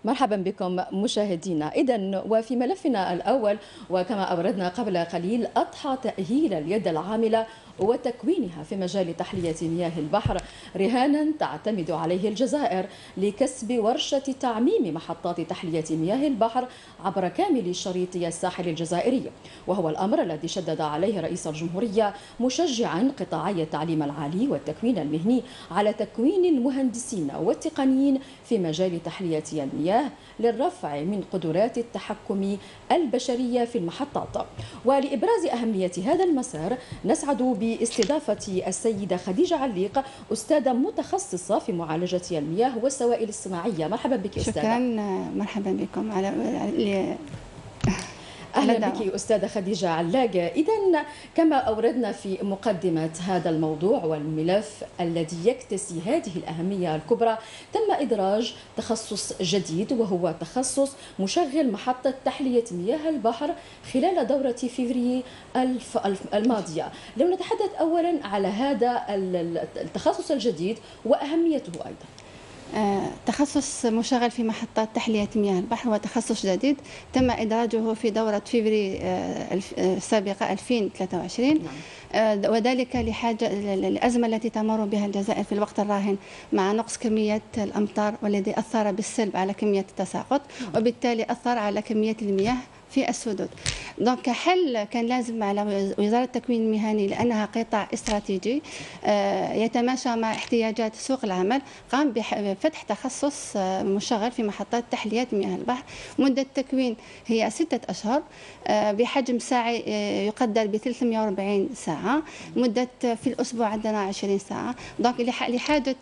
مرحبا بكم مشاهدينا. إذن وفي ملفنا الأول، وكما أوردنا قبل قليل، أضحى تأهيل اليد العاملة وتكوينها في مجال تحلية مياه البحر رهانا تعتمد عليه الجزائر لكسب ورشة تعميم محطات تحلية مياه البحر عبر كامل شريط الساحل الجزائري، وهو الأمر الذي شدد عليه رئيس الجمهورية مشجعا قطاعي التعليم العالي والتكوين المهني على تكوين المهندسين والتقنيين في مجال تحلية المياه للرفع من قدرات التحكم البشرية في المحطات. ولإبراز أهمية هذا المسار نسعد باستضافة السيدة خديجة عليق، أستاذة متخصصة في معالجة المياه والسوائل الصناعية. مرحبا بك أستاذة. شكرا، مرحبا بكم أهلا بك أستاذة خديجة علاق. إذن كما أوردنا في مقدمة هذا الموضوع والملف الذي يكتسي هذه الأهمية الكبرى، تم إدراج تخصص جديد وهو تخصص مشغل محطة تحلية مياه البحر خلال دورة فيفري الماضية. لو نتحدث أولا على هذا التخصص الجديد وأهميته أيضا. تخصص مشغل في محطات تحلية مياه البحر هو تخصص جديد تم إدراجه في دورة فيفري السابقة 2023. وذلك لحاجة الأزمة التي تمر بها الجزائر في الوقت الراهن مع نقص كمية الأمطار، والذي أثر بالسلب على كمية التساقط، وبالتالي أثر على كمية المياه في السدود. دونك كحل كان لازم على وزارة التكوين المهني، لأنها قطاع استراتيجي يتماشى مع احتياجات سوق العمل، قام بفتح تخصص مشغل في محطات تحلية مياه البحر. مدة التكوين هي 6 أشهر بحجم ساعي يقدر ب 340 ساعة. مدة في الأسبوع عندنا 20 ساعة. دونك لحاجة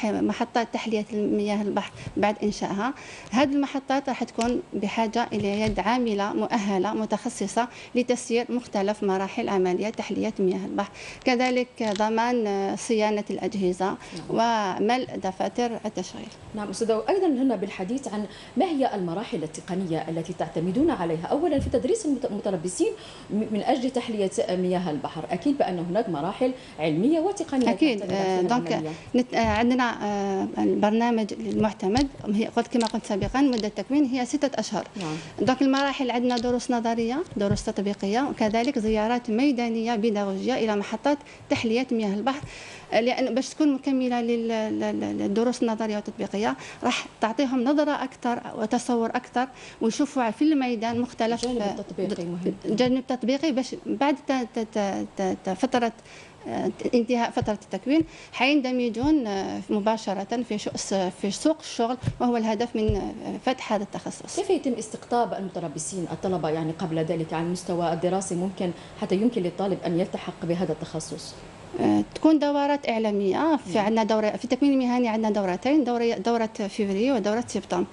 محطات تحلية مياه البحر بعد إنشائها، هذه المحطات راح تكون بحاجة إلى يد عاملة مؤهلة متخصصة لتسيير مختلف مراحل عملية تحلية مياه البحر، كذلك ضمان صيانة الأجهزة وملء دفاتر التشغيل. نعم أستاذة، أيضا هنا بالحديث عن ما هي المراحل التقنية التي تعتمدون عليها أولا في تدريس المتربصين من أجل تحلية مياه البحر. أكيد بأن هناك مراحل علمية وتقنية. أكيد. دونك عندنا البرنامج المعتمد، قلت كما قلت سابقا مدة التكوين هي 6 أشهر. دونك المراحل عندنا دروس نظرية، دروس تطبيقية، وكذلك زيارات ميدانية بيداغوجية إلى محطات تحلية مياه البحر، لأن باش تكون مكملة للدروس النظرية والتطبيقية راح تعطيهم نظرة أكثر وتصور أكثر، ويشوفوا في الميدان مختلف جانب تطبيقي باش بعد فترة انتهاء فترة التكوين حيندمجون مباشرة في سوق الشغل، وهو الهدف من فتح هذا التخصص. كيف يتم استقطاب المتربصين الطلبة يعني قبل ذلك على المستوى الدراسي ممكن حتى يمكن للطالب أن يلتحق بهذا التخصص؟ تكون دورات إعلامية. في عندنا دورة في التكوين المهني، عندنا دورتين، دورة فيفري ودورة سبتمبر.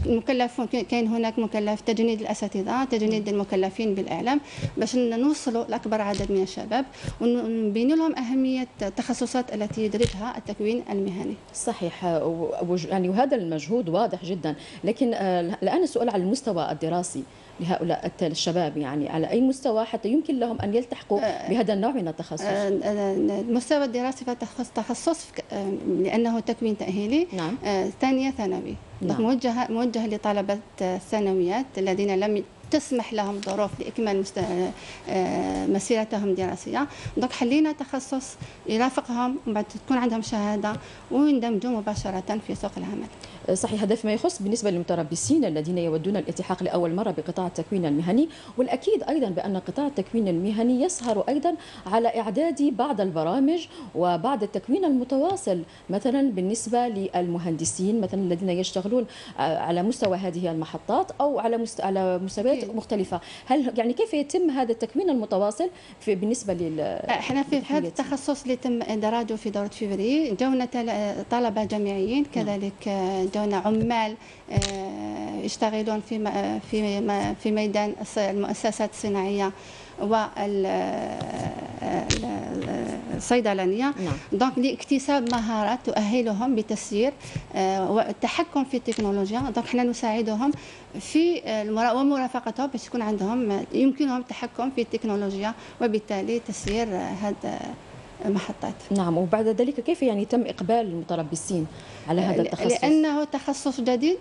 المكلفون كاين هناك مكلف تجنيد الأساتذة، تجنيد المكلفين بالإعلام، باش نوصلوا لأكبر عدد من الشباب ونبين لهم أهمية التخصصات التي يدرجها التكوين المهني. صحيح، يعني وهذا المجهود واضح جدا. لكن الآن السؤال على المستوى الدراسي لهؤلاء الشباب، يعني على أي مستوى حتى يمكن لهم أن يلتحقوا بهذا النوع من التخصص؟ المستوى الدراسي تخصص لأنه تكوين تأهيلي. نعم. ثانية ثانوي. نعم. موجه لطلبة الثانويات الذين لم تسمح لهم ظروف لإكمال مسيرتهم الدراسية. دونك حلينا تخصص يرافقهم وبعد تكون عندهم شهادة ويندمجوا مباشرة في سوق العمل. صحيح، هذا فيما يخص بالنسبة للمتربصين الذين يودون الالتحاق لأول مرة بقطاع التكوين المهني. والأكيد أيضا بأن قطاع التكوين المهني يسهر أيضا على إعداد بعض البرامج وبعض التكوين المتواصل، مثلا بالنسبة للمهندسين مثلا الذين يشتغلون على مستوى هذه المحطات أو على مستويات مختلفة. هل يعني كيف يتم هذا التكوين المتواصل بالنسبة احنا في هذا التخصص اللي تم إدراجه في دورة فيفري جونا طلبة جامعيين، كذلك جونا عمال يشتغلون في ميدان المؤسسات الصناعية والصيدلانية. نعم. دونك لاكتساب مهارات تؤهلهم بتسيير والتحكم في التكنولوجيا. دونك حنا نساعدهم في ومرافقتهم باش يكون عندهم يمكنهم التحكم في التكنولوجيا، وبالتالي تسيير هذا محطات. نعم، وبعد ذلك كيف يعني تم إقبال المتربصين على هذا التخصص؟ لأنه تخصص جديد.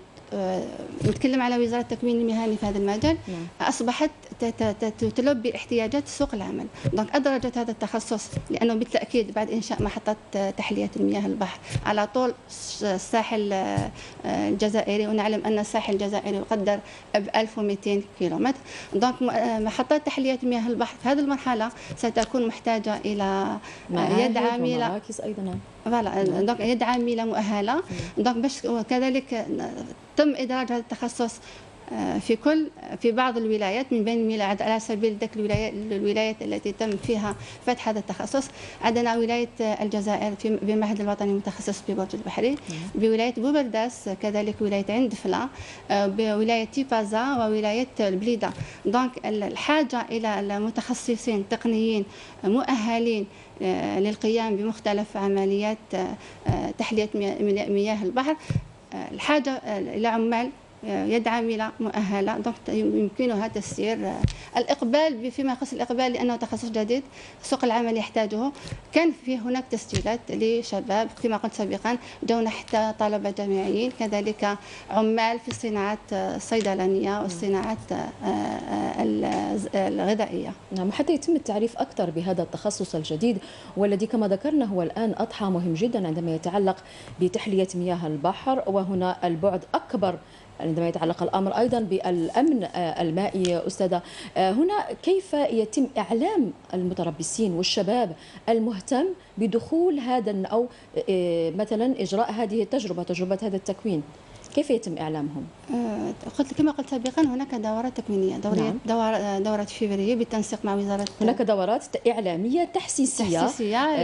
نتكلم على وزارة التكوين المهني في هذا المجال. أصبحت تلبي احتياجات سوق العمل. دونك أدرجت هذا التخصص لأنه بالتأكيد بعد إنشاء محطة تحلية مياه البحر على طول الساحل الجزائري، ونعلم أن الساحل الجزائري يقدر ب 1200 كيلومتر. دونك محطات تحلية مياه البحر في هذه المرحلة ستكون محتاجة إلى يد عاملة، ومراكز أيضا. فوالا، دونك يد عاملة مؤهلة. دونك باش كذلك تم إدراج هذا التخصص في بعض الولايات، من بين على سبيل ذلك الولايات التي تم فيها فتح هذا التخصص. عندنا ولاية الجزائر بمعهد الوطني المتخصص في برج البحري، بولاية بوبرداس، كذلك ولاية عين دفلة، بولاية تيبازا، وولاية البليدة. دونك الحاجة إلى المتخصصين تقنيين مؤهلين للقيام بمختلف عمليات تحلية مياه البحر، الحاجة إلى عمال يد عاملة مؤهلة. دونك يمكنها تسيير الإقبال. فيما يخص الإقبال لأنه تخصص جديد سوق العمل يحتاجه، كان في هناك تسجيلات لشباب كما قلت سابقا، جونا حتى طلبة جامعيين، كذلك عمال في الصناعات الصيدلانية والصناعات الغذائية. نعم، حتى يتم التعريف أكثر بهذا التخصص الجديد والذي كما ذكرنا هو الآن أضحى مهم جدا عندما يتعلق بتحلية مياه البحر، وهنا البعد أكبر عندما يتعلق الأمر أيضا بالأمن المائي. أستاذة، هنا كيف يتم إعلام المتربصين والشباب المهتم بدخول هذا أو مثلا إجراء هذه التجربة، تجربة هذا التكوين، كيف يتم إعلامهم؟ كما قلت سابقا هناك دورات تكوينية، دورة فيفري بالتنسيق مع وزارة. هناك دورات إعلامية تحسيسية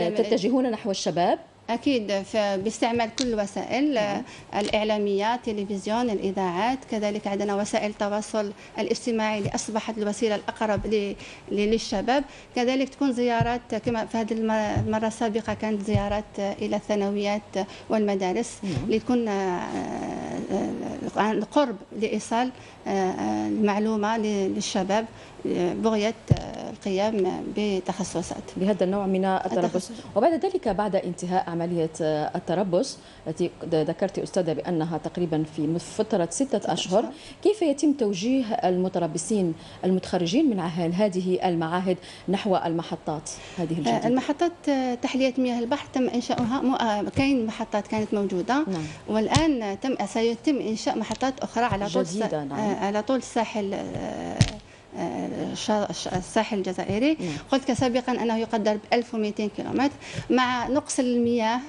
تتجهون نحو الشباب. أكيد باستعمال كل الوسائل الإعلامية، التلفزيون، الإذاعات، كذلك عندنا وسائل التواصل الاجتماعي اللي أصبحت الوسيلة الأقرب للشباب. كذلك تكون زيارات، كما في هذه المرة السابقة كانت زيارات إلى الثانويات والمدارس لتكون قرب لإيصال المعلومة للشباب بغية القيام بتخصصات بهذا النوع من التربص. وبعد ذلك بعد انتهاء عملية التربص التي ذكرت أستاذة بأنها تقريبا في فترة 6 أشهر، كيف يتم توجيه المتربصين المتخرجين من هذه المعاهد نحو المحطات هذه الجديدة؟ المحطات تحلية مياه البحر تم إنشاؤها، كاين محطات كانت موجودة والآن سيتم إنشاء محطات أخرى على طول الساحل الساحل الجزائري. قلت سابقا أنه يقدر ب 1200 كيلومتر. مع نقص المياه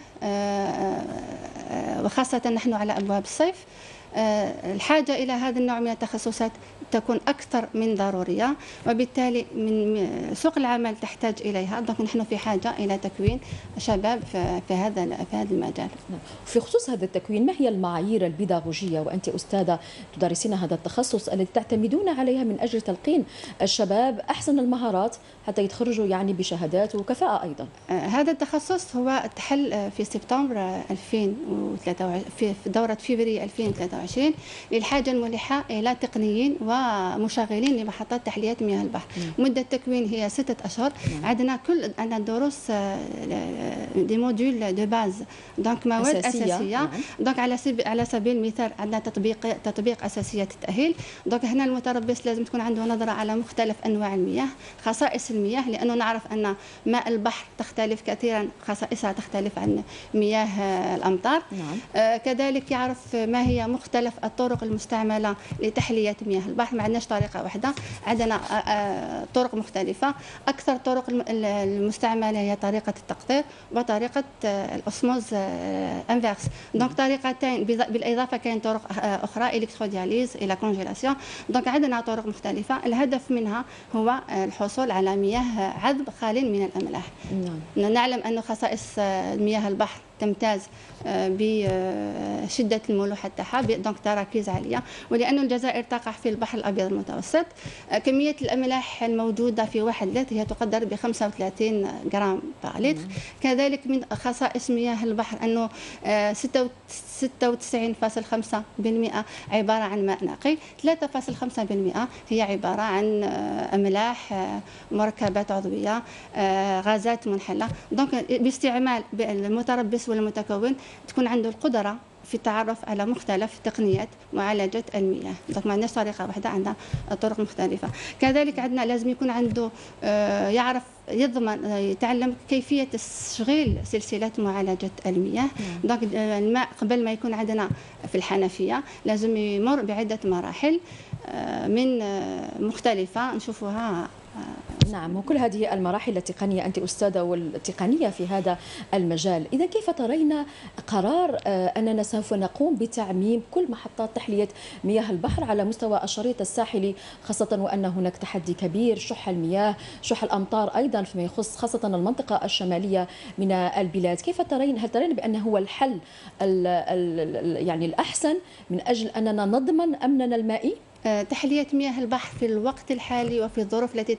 وخاصة نحن على أبواب الصيف، الحاجة إلى هذا النوع من التخصصات تكون أكثر من ضرورية، وبالتالي من سوق العمل تحتاج إليها. دونك نحن في حاجة إلى تكوين شباب في هذا المجال. في خصوص هذا التكوين، ما هي المعايير البيداغوجية وأنت أستاذة تدرسين هذا التخصص التي تعتمدون عليها من أجل تلقين الشباب أحسن المهارات حتى يتخرجوا يعني بشهادات وكفاءة أيضا؟ هذا التخصص هو تحل في سبتمبر 2023 في دورة فيفري 2023 للحاجة الملحة إلى تقنيين ومشغلين لمحطات تحلية مياه البحر. مدة التكوين هي 6 أشهر. عندنا دروس دي موديول دو باز، دونك مواد أساسية. دونك على سبيل المثال عندنا تطبيق أساسيات التأهيل. دونك هنا المتربص لازم تكون عنده نظرة على مختلف أنواع المياه، خصائص المياه، لأنه نعرف أن ماء البحر تختلف كثيرا، خصائصها تختلف عن مياه الأمطار. كذلك يعرف ما هي مختلف الطرق المستعملة لتحلية مياه البحر. ما عندناش طريقة واحدة، عندنا طرق مختلفة. أكثر طرق المستعملة هي طريقة التقطير وطريقة الأسموز انفيرس. دونك طريقتين، بالإضافة كاين طرق أخرى إلكترودياليز إلى كونجيلاسيون. دونك عندنا طرق مختلفة، الهدف منها هو الحصول على مياه عذب خال من الأملاح. نعلم أن خصائص مياه البحر تمتاز بشدة الملوحة تاعها، دونك تراكيز عالية. ولأن الجزائر تقع في البحر الأبيض المتوسط، كمية الأملاح الموجودة في 1 لتر هي تقدر ب 35 جرام بار لتر. كذلك من خصائص مياه البحر أنه 96.5% عبارة عن ماء نقي، 3.5% هي عبارة عن أملاح، مركبات عضوية، غازات منحلة. دونك باستعمال المتربص والمتكون تكون عنده القدرة في التعرف على مختلف تقنيات معالجة المياه. دونك ما عندناش طريقة واحدة، عندنا طرق مختلفة. كذلك عندنا لازم يكون عنده يعرف يضمن يتعلم كيفية تشغيل سلسلة معالجة المياه. دونك الماء قبل ما يكون عندنا في الحنفية لازم يمر بعدة مراحل من مختلفة نشوفها. نعم، وكل هذه المراحل التقنية، أنت أستاذة والتقنية في هذا المجال، إذا كيف ترين قرار أننا سوف نقوم بتعميم كل محطات تحلية مياه البحر على مستوى الشريط الساحلي، خاصة وأن هناك تحدي كبير، شح المياه، شح الأمطار أيضا فيما يخص خاصة المنطقة الشمالية من البلاد. كيف ترين، هل ترين بأنه هو الحل يعني الأحسن من أجل أننا نضمن أمننا المائي؟ تحلية مياه البحر في الوقت الحالي وفي الظروف التي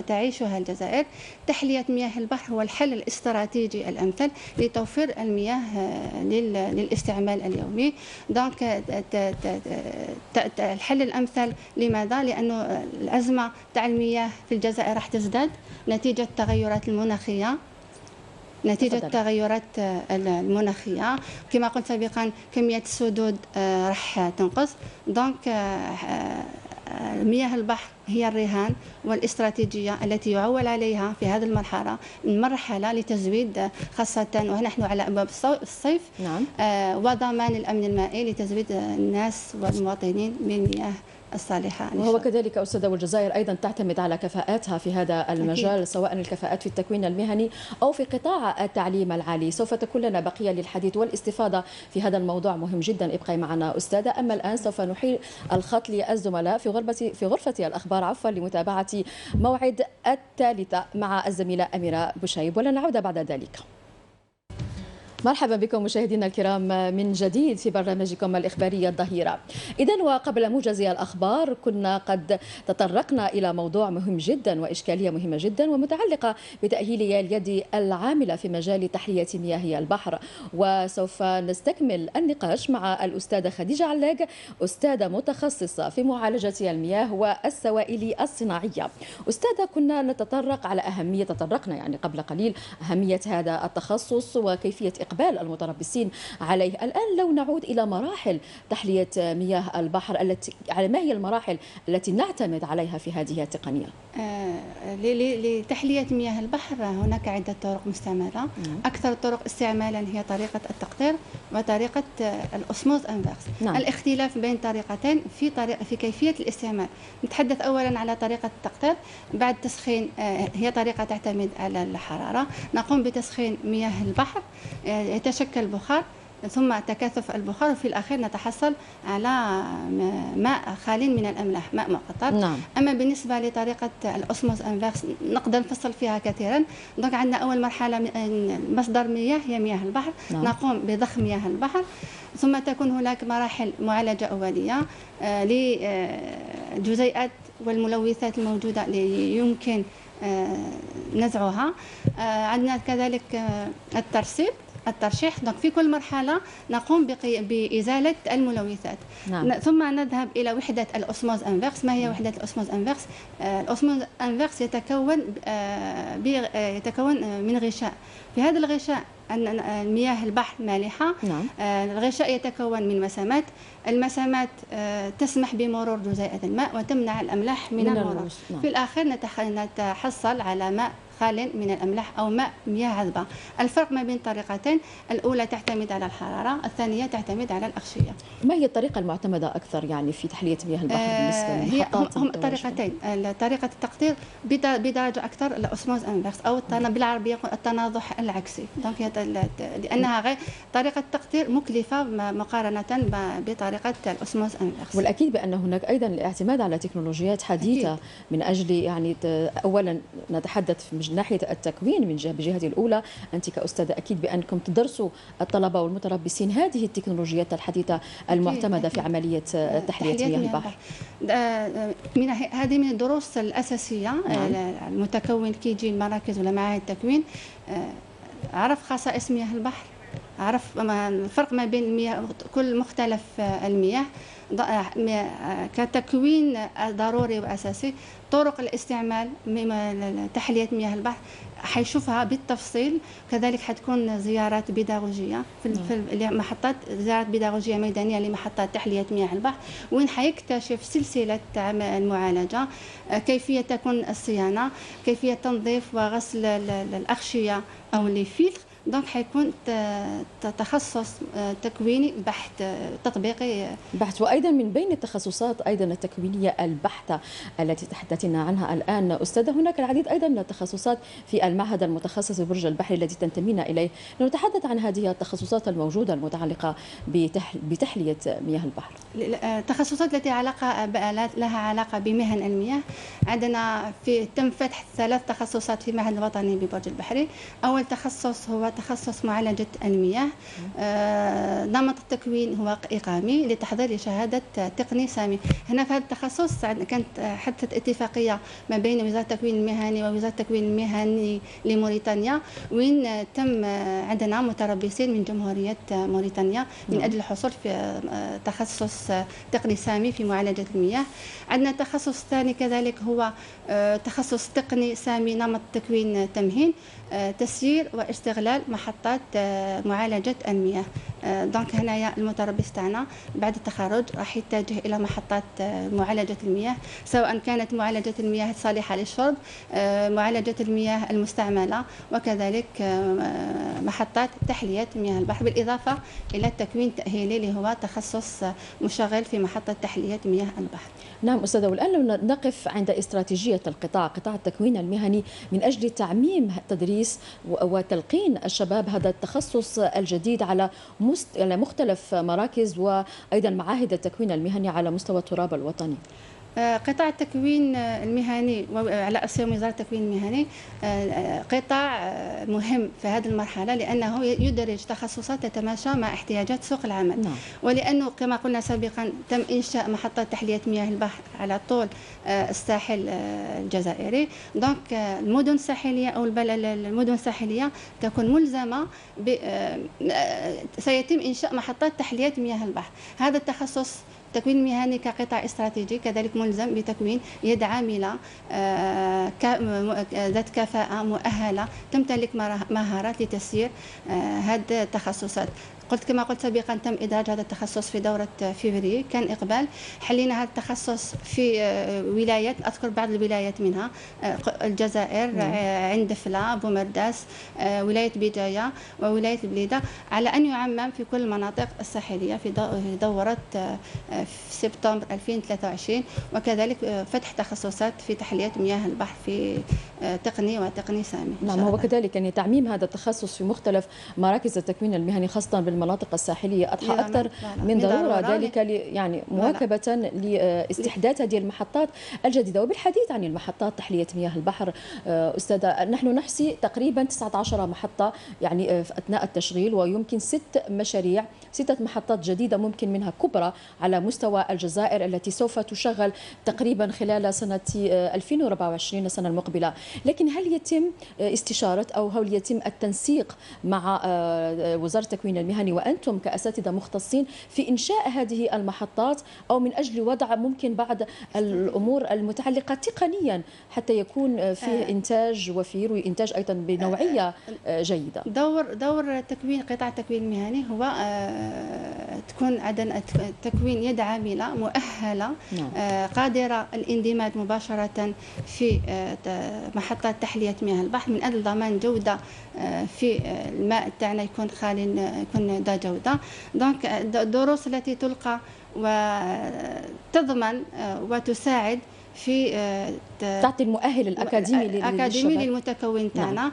تعيشها الجزائر، تحلية مياه البحر هو الحل الاستراتيجي الأمثل لتوفير المياه للاستعمال اليومي. دونك الحل الأمثل لماذا؟ لأنه الأزمة تاع المياه في الجزائر راح تزداد نتيجة التغيرات المناخية. كما قلت سابقا كمية السدود راح تنقص. دونك مياه البحر هي الرهان والاستراتيجية التي يعول عليها في هذه المرحلة لتزويد، خاصة ونحن على أبواب الصيف. نعم. وضمان الأمن المائي لتزويد الناس والمواطنين بالمياه الصالحة. وهو كذلك أستاذة، والجزائر أيضا تعتمد على كفاءاتها في هذا المجال. أكيد. سواء الكفاءات في التكوين المهني أو في قطاع التعليم العالي. سوف تكون لنا بقية للحديث والاستفاضة في هذا الموضوع مهم جدا، ابقي معنا أستاذة. أما الآن سوف نحيل الخط للزملاء في غرفة الأخبار لمتابعة موعد 3 مع الزميلة أميرة بوشيب، ولن نعود بعد ذلك. مرحبا بكم مشاهدينا الكرام من جديد في برنامجكم الإخباري الظهيرة. إذن وقبل موجز الأخبار كنا قد تطرقنا إلى موضوع مهم جدا وإشكالية مهمة جدا ومتعلقة بتأهيل اليد العاملة في مجال تحلية مياه البحر، وسوف نستكمل النقاش مع الأستاذة خديجة علاق، أستاذة متخصصة في معالجة المياه والسوائل الصناعية. أستاذة، كنا تطرقنا يعني قبل قليل أهمية هذا التخصص وكيفية إقبال المتربصين عليه. الآن لو نعود إلى مراحل تحلية مياه البحر، ما هي المراحل التي نعتمد عليها في هذه التقنية؟ لتحلية مياه البحر هناك عدة طرق مستعملة. أكثر الطرق استعمالا هي طريقة التقطير وطريقة الأسموز أنفيرس. نعم. الاختلاف بين طريقتين في كيفية الاستعمال. نتحدث أولا على طريقة التقطير. بعد تسخين، هي طريقة تعتمد على الحرارة. نقوم بتسخين مياه البحر، يتشكل بخار، ثم تكاثف البخار، وفي الأخير نتحصل على ماء خال من الأملاح، ماء مقطر. نعم. أما بالنسبة لطريقة الأسموز أنفيرس نقدر نفصل فيها كثيرا. دونك عندنا أول مرحلة مصدر مياه هي مياه البحر. نعم. نقوم بضخ مياه البحر، ثم تكون هناك مراحل معالجة أولية للجزيئات والملوثات الموجودة اللي يمكن نزعها. عندنا كذلك الترشيح. دونك في كل مرحلة نقوم بإزالة الملوثات. نعم. ثم نذهب إلى وحدة الأسموز أنفيرس. ما هي وحدة الأسموز أنفيرس؟ الأسموز أنفيرس يتكون من غشاء. في هذا الغشاء المياه البحر مالحة. نعم. الغشاء يتكون من مسامات. المسامات تسمح بمرور جزيئات الماء وتمنع الأملاح من المرور. نعم. في الآخر نتحصل على ماء خال من الأملاح أو مياه عذبة. الفرق ما بين طريقتين، الأولى تعتمد على الحرارة، الثانية تعتمد على الأغشية. ما هي الطريقة المعتمدة أكثر يعني في تحلية مياه البحر بالنسبة للمحطات؟ هم طريقتين. طريقة التقطير بدرجة أكثر الأسموز أنفيرس، أو بالعربية التناضح العكسي. لأنها غير طريقة التقطير مكلفة مقارنة بطريقة الأسموز أنفيرس. والأكيد بأن هناك أيضا الاعتماد على تكنولوجيات حديثة. أكيد. من أجل يعني أولا نتحدث في من ناحية التكوين من بجهة الأولى، أنت كأستاذة أكيد بأنكم تدرسوا الطلبة والمتربصين هذه التكنولوجيات الحديثة المعتمدة في عملية تحلية مياه البحر. هذه من الدروس الأساسية. المتكون كي يجي المراكز ولا معاهد التكوين عرف خصائص مياه البحر، عرف الفرق ما بين المياه كل مختلف المياه كتكوين ضروري وأساسي. طرق الاستعمال تحلية مياه البحر حيشوفها بالتفصيل، كذلك حتكون زيارات بيداغوجية في محطات، زيارات بيداغوجية ميدانية لمحطات تحلية مياه البحر، وين حيكتشف سلسلة المعالجة، كيفية تكون الصيانة، كيفية تنظيف وغسل الأغشية أو الفلتر. دونك حيكون تخصص تكويني بحت تطبيقي بحت. وايضا من بين التخصصات ايضا التكوينيه البحته التي تحدثنا عنها الان استاذه، هناك العديد ايضا من التخصصات في المعهد المتخصص ببرج البحر الذي تنتمين اليه. نتحدث عن هذه التخصصات الموجوده المتعلقه بتحليه مياه البحر. التخصصات التي لها علاقه بمهن المياه، عندنا تم فتح 3 تخصصات في المعهد الوطني ببرج البحري. اول تخصص هو تخصص معالجة المياه. نمط التكوين هو إقامي لتحضير شهادة تقني سامي. هنا في هذا التخصص كانت حدثت اتفاقية ما بين وزارة التكوين المهني ووزارة التكوين المهني لموريتانيا، وين تم عندنا متربصين من جمهورية موريتانيا من أجل الحصول في تخصص تقني سامي في معالجة المياه. عندنا تخصص ثاني كذلك هو تخصص تقني سامي نمط تكوين تمهين، تسيير واستغلال محطات معالجة المياه. دونك هنايا المتربص تاعنا بعد التخرج راح يتجه إلى محطات معالجة المياه، سواء كانت معالجة المياه الصالحة للشرب، معالجة المياه المستعملة، وكذلك محطات تحلية مياه البحر، بالإضافة إلى التكوين التأهيلي اللي هو تخصص مشغل في محطة تحلية مياه البحر. نعم أستاذة، والآن نقف عند استراتيجية قطاع التكوين المهني من أجل تعميم تدريس وتلقين الشباب هذا التخصص الجديد على مختلف مراكز وأيضا معاهد التكوين المهني على مستوى التراب الوطني. قطاع التكوين المهني وعلى أسهم وزارة التكوين المهني قطاع مهم في هذه المرحلة، لأنه يدرج تخصصات تتماشى مع احتياجات سوق العمل. نعم. ولأنه كما قلنا سابقا تم إنشاء محطة تحلية مياه البحر على طول الساحل الجزائري. دونك المدن الساحلية أو المدن الساحلية تكون ملزمة سيتم إنشاء محطات تحلية مياه البحر. هذا التخصص التكوين المهني كقطاع استراتيجي كذلك ملزم بتكوين يد عاملة ذات كفاءة مؤهلة تمتلك مهارات لتسيير هذه التخصصات. كما قلت سابقا تم إدراج هذا التخصص في دورة فيفري، كان إقبال. حلينا هذا التخصص في ولايات، أذكر بعض الولايات منها الجزائر، عين دفلة، بومرداس، ولاية بجاية وولاية البليدة، على أن يعمم في كل المناطق الساحلية في دورة في سبتمبر 2023. وكذلك فتح تخصصات في تحلية مياه البحر في تقني وتقني سامي. نعم، هو كذلك يعني تعميم هذا التخصص في مختلف مراكز التكوين المهني خاصة بالمناطق الساحلية أضحى أكثر من ضرورة ذلك يعني مواكبة لاستحداث هذه المحطات الجديدة. وبالحديث عن المحطات تحلية مياه البحر أستاذة، نحن نحصي تقريبا 19 محطة يعني أثناء التشغيل، ويمكن 6 محطات جديدة ممكن منها كبرى على مستوى الجزائر التي سوف تشغل تقريبا خلال سنة 2024 السنة المقبلة. لكن هل يتم استشارة أو هل يتم التنسيق مع وزارة التكوين المهني وأنتم كأساتذة مختصين في إنشاء هذه المحطات، أو من أجل وضع ممكن بعض الأمور المتعلقة تقنيا حتى يكون فيه إنتاج وفير وإنتاج أيضا بنوعية جيدة؟ دور تكوين قطاع التكوين المهني هو تكون عندنا تكوين يد عاملة مؤهلة قادرة الاندماج مباشرة في محطات تحلية مياه البحر من أجل ضمان جودة في الماء تاعنا يكون خالي، يكون ذا جودة. دونك الدروس التي تلقى وتضمن وتساعد في تعطي المؤهل الأكاديمي للمتكون تاعنا. نعم.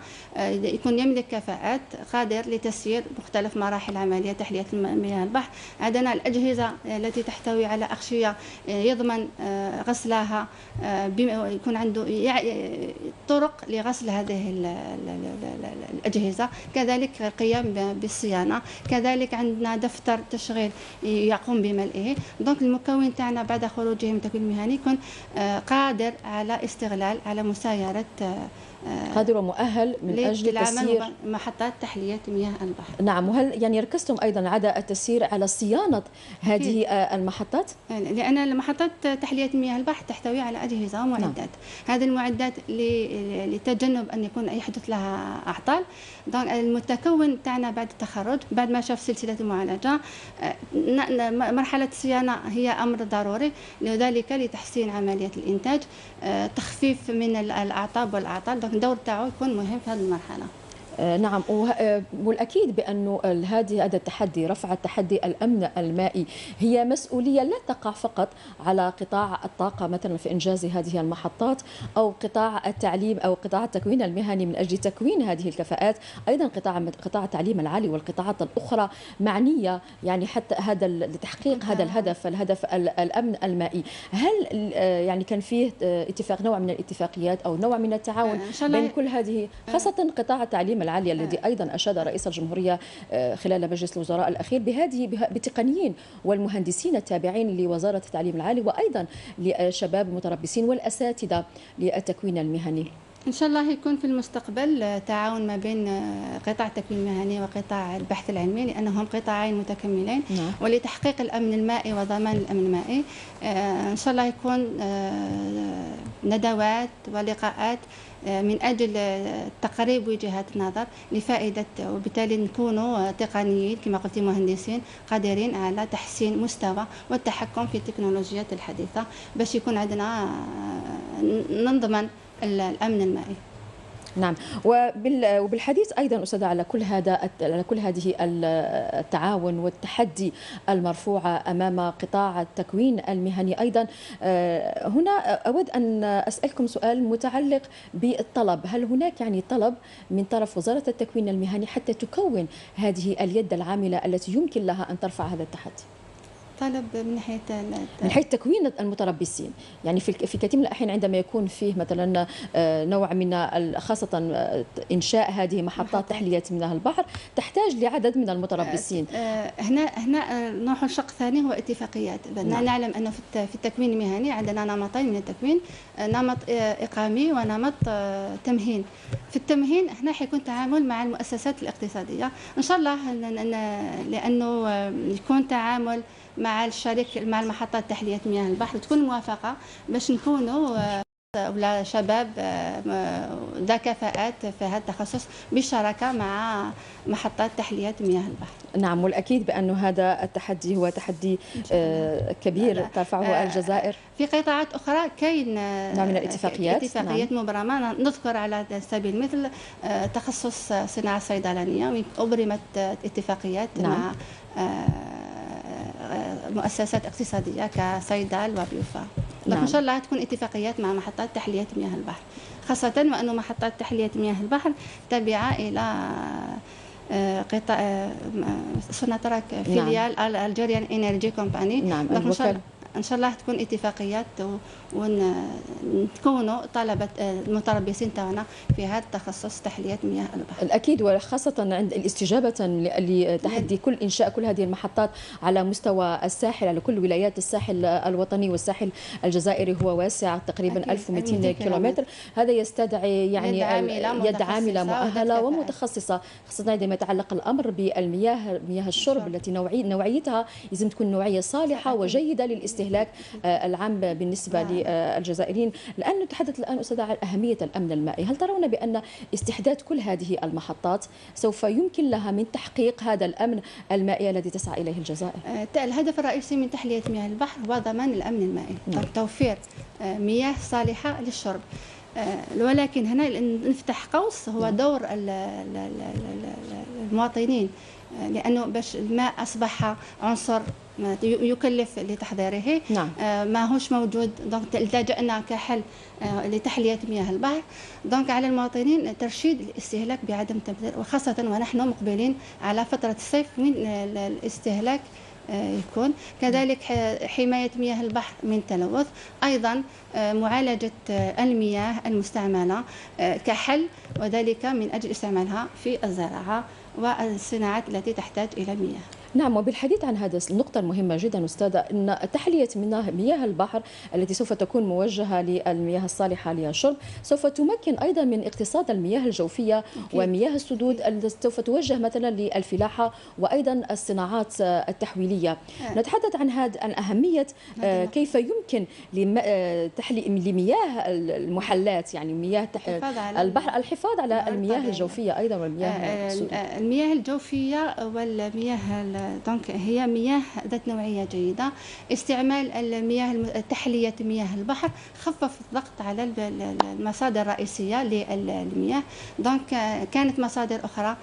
يكون يملك كفاءات قادر لتسيير مختلف مراحل عملية تحلية مياه البحر. عندنا الأجهزة التي تحتوي على أغشية يضمن غسلها، يكون عنده طرق لغسل هذه الأجهزة، كذلك القيام بالصيانة، كذلك عندنا دفتر تشغيل يقوم بملئه. دونك المكون تاعنا بعد خروجه من التكوين المهني يكون قادر على استغلال، على مسايرة، قادر ومؤهل من أجل تسيير محطات تحلية مياه البحر. نعم. وهل يعني ركزتم أيضا على التسيير على صيانة هذه المحطات؟ لأن المحطات تحلية مياه البحر تحتوي على أجهزة ومعدات. نعم. هذه المعدات لتجنب أن يحدث لها أعطال. دونك المتكون تاعنا بعد التخرج، بعد ما شاف سلسلة المعالجة، مرحلة الصيانة هي أمر ضروري، لذلك لتحسين عملية الإنتاج، تخفيف من الأعطاب والأعطال. دونك الدور تاعو يكون مهم في هذه المرحلة. نعم. والأكيد بأنه هذا التحدي، رفع التحدي الأمن المائي، هي مسؤولية لا تقع فقط على قطاع الطاقة مثلا في إنجاز هذه المحطات، أو قطاع التعليم أو قطاع التكوين المهني من أجل تكوين هذه الكفاءات. أيضا قطاع التعليم العالي والقطاعات الأخرى معنية يعني حتى لتحقيق هذا الهدف الأمن المائي. هل يعني كان فيه نوع من الاتفاقيات أو نوع من التعاون بين كل هذه، خاصة قطاع التعليم العالية الذي أيضا أشاد رئيس الجمهورية خلال مجلس الوزراء الأخير بتقنيين والمهندسين التابعين لوزارة التعليم العالي، وأيضا لشباب المتربصين والأساتذة للتكوين المهني؟ إن شاء الله يكون في المستقبل تعاون ما بين قطاع التكوين المهني وقطاع البحث العلمي، لأنهم قطاعين متكملين. نعم. ولتحقيق الأمن المائي وضمان الأمن المائي إن شاء الله يكون ندوات ولقاءات من أجل تقريب وجهات النظر لفائدة، وبالتالي نكونوا تقنيين كما قلت مهندسين قادرين على تحسين مستوى والتحكم في التكنولوجيات الحديثة، باش يكون عندنا نضمن الأمن المائي. نعم. وبالحديث أيضا أستاذة على كل هذه التعاون والتحدي المرفوعة أمام قطاع التكوين المهني أيضا، هنا أود أن أسألكم سؤال متعلق بالطلب. هل هناك يعني طلب من طرف وزارة التكوين المهني حتى تكون هذه اليد العاملة التي يمكن لها أن ترفع هذا التحدي؟ طلب من حيث تكوين المتربصين، يعني في كثير من الأحيان عندما يكون فيه مثلا نوع من خاصة إنشاء هذه محطات تحلية مياه البحر تحتاج لعدد من المتربصين. هنا نوع الشق الثاني هو اتفاقيات. نعم. نعلم أنه في التكوين المهني عندنا نمطين من التكوين، نمط إقامي ونمط تمهين. في التمهين هنا حيكون تعامل مع المؤسسات الاقتصادية إن شاء الله، لأنه يكون تعامل مع الشريك مع المحطات تحلية مياه البحر، تكون موافقة باش نكونوا ولا شباب ذا كفاءات في هذا التخصص بالشراكة مع محطات تحلية مياه البحر. نعم. والأكيد بأن هذا التحدي هو تحدي كبير ترفعه الجزائر. في قطاعات أخرى كاين نوع من الاتفاقيات. نعم. مبرمة. نذكر على سبيل المثل تخصص صناعة صيدلانية، أبرمت اتفاقيات. نعم. مع مؤسسات اقتصادية كصيدال وبيوفا. نعم. إن شاء الله تكون اتفاقيات مع محطات تحلية مياه البحر، خاصة وأنه محطات تحلية مياه البحر تابعة إلى قطاع سوناتراك فيليال الجيريان إنرجي كومباني. نعم. إن شاء الله تكون اتفاقيات ونكونوا طلبة المتربصين تاعنا في هذا التخصص تحلية مياه البحر. الأكيد، وخاصة عند الاستجابة لتحدي كل إنشاء كل هذه المحطات على مستوى الساحل، على كل ولايات الساحل الوطني، والساحل الجزائري هو واسع تقريبا 1200 كيلومتر. هذا يستدعي يعني يد عاملة مؤهلة ومتخصصة، خاصة عندما يتعلق الأمر بالمياه، مياه الشرب التي نوعيتها لازم تكون نوعية صالحة وجيدة للاستهلاك العام بالنسبة للجزائريين. الآن نتحدث الآن أستاذة عن أهمية الأمن المائي. هل ترون بأن استحداث كل هذه المحطات سوف يمكن لها من تحقيق هذا الأمن المائي الذي تسعى إليه الجزائر؟ الهدف الرئيسي من تحلية مياه البحر هو ضمان الأمن المائي. نعم. توفير مياه صالحة للشرب. ولكن هنا نفتح قوس، هو دور المواطنين لأنه باش الماء أصبح عنصر يكلف لتحضيره. نعم. ما هوش موجود، دونك التجأنا كحل لتحلية مياه البحر. دونك على المواطنين ترشيد الاستهلاك بعدم تبذير، وخاصة ونحن مقبلين على فترة الصيف من الاستهلاك يكون كذلك حماية مياه البحر من التلوث، أيضا معالجة المياه المستعملة كحل، وذلك من أجل استعمالها في الزراعة والصناعات التي تحتاج إلى مياه. نعم، وبالحديث عن هذا النقطة المهمة جدا أستاذة، أن تحلية مياه البحر التي سوف تكون موجهة للمياه الصالحة للشرب سوف تمكن أيضا من اقتصاد المياه الجوفية ومياه السدود التي سوف توجه مثلا للفلاحة وأيضا الصناعات التحويلية. نتحدث عن أهمية كيف يمكن لمياه المحلات، يعني مياه البحر، الحفاظ على المياه الجوفية أيضا والمياه السدود. المياه الجوفية والمياه دونك هي مياه ذات نوعية جيدة. استعمال المياه تحلية مياه البحر خفف الضغط على المصادر الرئيسية للمياه. دونك كانت مصادر أخرى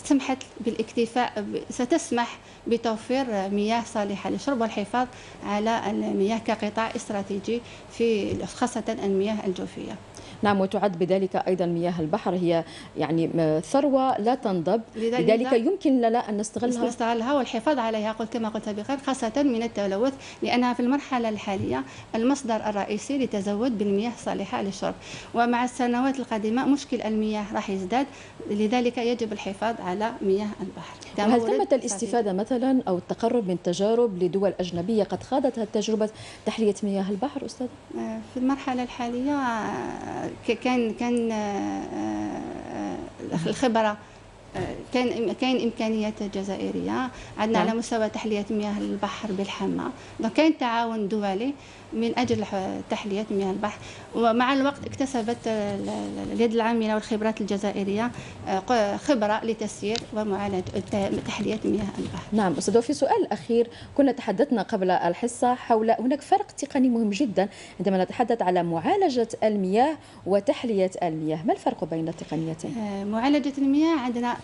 سمحت بالاكتفاء، ستسمح بتوفير مياه صالحة للشرب والحفاظ على المياه كقطاع استراتيجي في خاصة المياه الجوفية. نعم، وتعد بذلك أيضا مياه البحر هي يعني ثروة لا تنضب، لذلك يمكن لنا أن نستغلها والحفاظ عليها كما قلت سابقا، خاصة من التلوث، لأنها في المرحلة الحالية المصدر الرئيسي لتزود بالمياه الصالحة للشرب، ومع السنوات القادمة مشكل المياه راح يزداد، لذلك يجب الحفاظ على مياه البحر. وهل ثمة الاستفادة مثلا أو التقرب من تجارب لدول أجنبية قد خاضت تجربة تحلية مياه البحر أستاذ؟ في المرحلة الحالية كان الخبرة كاين امكانيات جزائريه عندنا على مستوى تحليه مياه البحر بالحمى، دونك كاين تعاون دولي من اجل تحليه مياه البحر، ومع الوقت اكتسبت اليد العامله والخبرات الجزائريه خبره لتسيير ومعالجه تحليه مياه البحر. نعم استاذ، وفي سؤال اخير، كنا تحدثنا قبل الحصه حول هناك فرق تقني مهم جدا عندما نتحدث على معالجه المياه وتحليه المياه، ما الفرق بين التقنيتين؟ معالجه المياه عندنا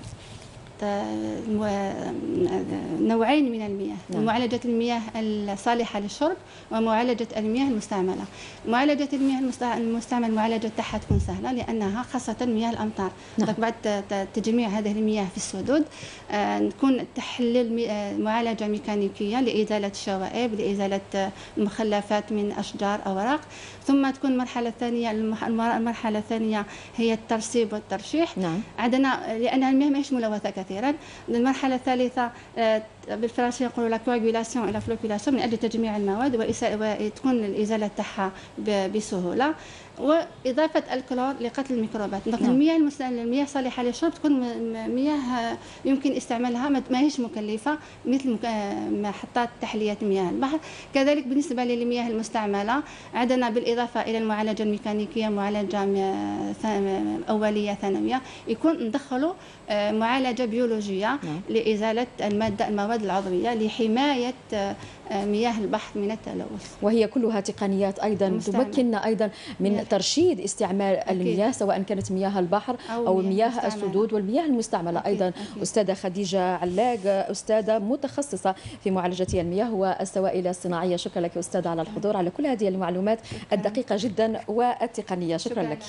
نوعين من المياه. نعم. معالجة المياه الصالحة للشرب ومعالجة المياه المستعملة. معالجة المياه المستعملة معالجة تاعها تكون سهلة لأنها خاصة مياه الأمطار. نعم. بعد تجميع هذه المياه في السدود نكون تحليل معالجة ميكانيكية لإزالة الشوائب، لإزالة المخلفات من أشجار أوراق، ثم تكون المرحلة الثانية هي الترسيب والترشيح. نعم. عندنا لأن المياه ماهيش ملوثة كثيرا. المرحلة الثالثة بالفرنسية يقولوا لا كواغولاسيون إلى فلوكولاسيون، من أجل تجميع المواد وتكون الإزالة تاعها بسهولة، وإضافة الكلور لقتل الميكروبات. دونك المياه الصالحة للشرب تكون مياه يمكن استعمالها، ماهيش مكلفة مثل محطات تحلية مياه البحر. كذلك بالنسبة للمياه المستعملة عندنا بالإضافة إلى المعالجة الميكانيكية معالجة أولية ثانوية، يكون ندخلوا معالجة بيولوجية لإزالة المواد العضوية لحماية مياه البحر من التلوث، وهي كلها تقنيات أيضا تمكننا أيضا من ترشيد استعمال المياه، سواء كانت مياه البحر أو مياه السدود والمياه المستعملة أيضا. أستاذة خديجة علاق، أستاذة متخصصة في معالجة المياه والسوائل الصناعية، شكرا لك أستاذة على الحضور، على كل هذه المعلومات الدقيقة جدا والتقنية. شكرا لك.